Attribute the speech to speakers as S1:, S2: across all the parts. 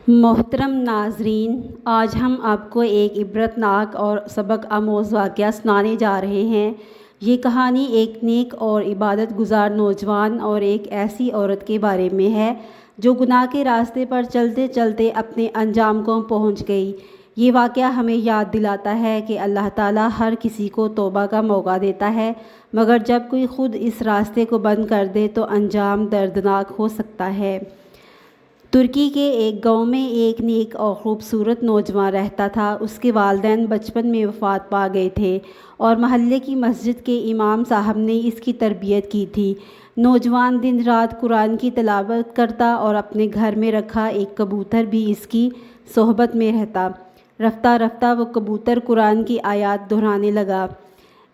S1: محترم ناظرین، آج ہم آپ کو ایک عبرتناک اور سبق آموز واقعہ سنانے جا رہے ہیں۔ یہ کہانی ایک نیک اور عبادت گزار نوجوان اور ایک ایسی عورت کے بارے میں ہے جو گناہ کے راستے پر چلتے چلتے اپنے انجام کو پہنچ گئی۔ یہ واقعہ ہمیں یاد دلاتا ہے کہ اللہ تعالیٰ ہر کسی کو توبہ کا موقع دیتا ہے، مگر جب کوئی خود اس راستے کو بند کر دے تو انجام دردناک ہو سکتا ہے۔ ترکی کے ایک گاؤں میں ایک نیک اور خوبصورت نوجوان رہتا تھا۔ اس کے والدین بچپن میں وفات پا گئے تھے اور محلے کی مسجد کے امام صاحب نے اس کی تربیت کی تھی۔ نوجوان دن رات قرآن کی تلاوت کرتا اور اپنے گھر میں رکھا ایک کبوتر بھی اس کی صحبت میں رہتا۔ رفتہ رفتہ وہ کبوتر قرآن کی آیات دہرانے لگا۔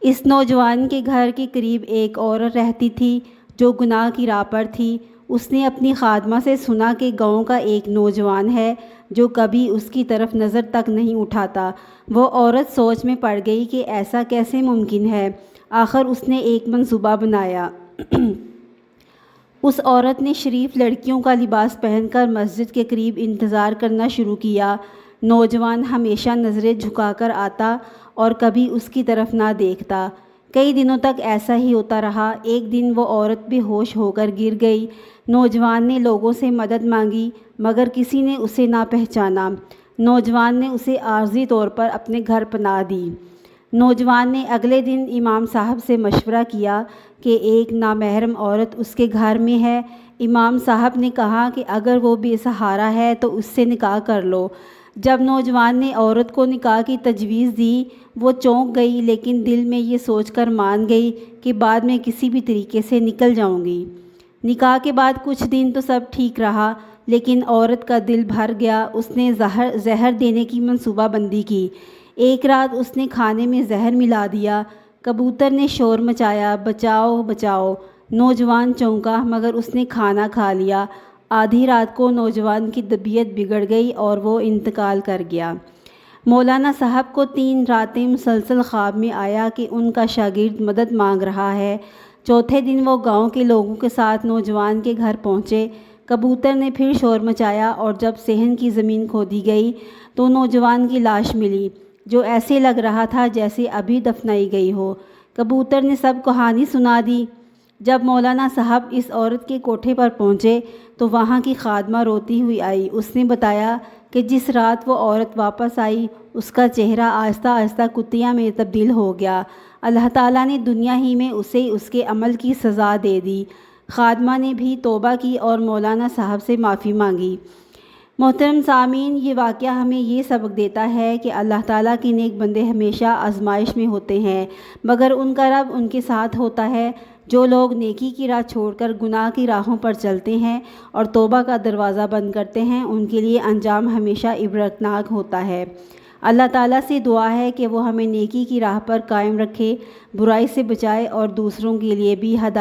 S1: اس نوجوان کے گھر کے قریب ایک عورت رہتی تھی جو گناہ کی راہ پر تھی۔ اس نے اپنی خادمہ سے سنا کہ گاؤں کا ایک نوجوان ہے جو کبھی اس کی طرف نظر تک نہیں اٹھاتا۔ وہ عورت سوچ میں پڑ گئی کہ ایسا کیسے ممکن ہے۔ آخر اس نے ایک منصوبہ بنایا۔ اس عورت نے شریف لڑکیوں کا لباس پہن کر مسجد کے قریب انتظار کرنا شروع کیا۔ نوجوان ہمیشہ نظریں جھکا کر آتا اور کبھی اس کی طرف نہ دیکھتا۔ کئی دنوں تک ایسا ہی ہوتا رہا۔ ایک دن وہ عورت بے ہوش ہو کر گر گئی۔ نوجوان نے لوگوں سے مدد مانگی مگر کسی نے اسے نہ پہچانا۔ نوجوان نے اسے عارضی طور پر اپنے گھر پناہ دی۔ نوجوان نے اگلے دن امام صاحب سے مشورہ کیا کہ ایک نامحرم عورت اس کے گھر میں ہے۔ امام صاحب نے کہا کہ اگر وہ بے سہارا ہے تو اس سے نکاح کر لو۔ جب نوجوان نے عورت کو نکاح کی تجویز دی، وہ چونک گئی لیکن دل میں یہ سوچ کر مان گئی کہ بعد میں کسی بھی طریقے سے نکل جاؤں گی۔ نکاح کے بعد کچھ دن تو سب ٹھیک رہا لیکن عورت کا دل بھر گیا۔ اس نے زہر دینے کی منصوبہ بندی کی۔ ایک رات اس نے کھانے میں زہر ملا دیا۔ کبوتر نے شور مچایا، بچاؤ بچاؤ۔ نوجوان چونکا مگر اس نے کھانا کھا لیا۔ آدھی رات کو نوجوان کی طبیعت بگڑ گئی اور وہ انتقال کر گیا۔ مولانا صاحب کو 3 راتیں مسلسل خواب میں آیا کہ ان کا شاگرد مدد مانگ رہا ہے۔ چوتھے دن وہ گاؤں کے لوگوں کے ساتھ نوجوان کے گھر پہنچے۔ کبوتر نے پھر شور مچایا اور جب صحن کی زمین کھودی گئی تو نوجوان کی لاش ملی جو ایسے لگ رہا تھا جیسے ابھی دفنائی گئی ہو۔ کبوتر نے سب کہانی سنا دی۔ جب مولانا صاحب اس عورت کے کوٹھے پر پہنچے تو وہاں کی خادمہ روتی ہوئی آئی۔ اس نے بتایا کہ جس رات وہ عورت واپس آئی اس کا چہرہ آہستہ آہستہ کتیا میں تبدیل ہو گیا۔ اللہ تعالیٰ نے دنیا ہی میں اسے اس کے عمل کی سزا دے دی۔ خادمہ نے بھی توبہ کی اور مولانا صاحب سے معافی مانگی۔ محترم سامعین، یہ واقعہ ہمیں یہ سبق دیتا ہے کہ اللہ تعالیٰ کے نیک بندے ہمیشہ آزمائش میں ہوتے ہیں مگر ان کا رب ان کے ساتھ ہوتا ہے۔ جو لوگ نیکی کی راہ چھوڑ کر گناہ کی راہوں پر چلتے ہیں اور توبہ کا دروازہ بند کرتے ہیں ان کے لیے انجام ہمیشہ عبرتناک ہوتا ہے۔ اللہ تعالیٰ سے دعا ہے کہ وہ ہمیں نیکی کی راہ پر قائم رکھے، برائی سے بچائے اور دوسروں کے لیے بھی ہدایت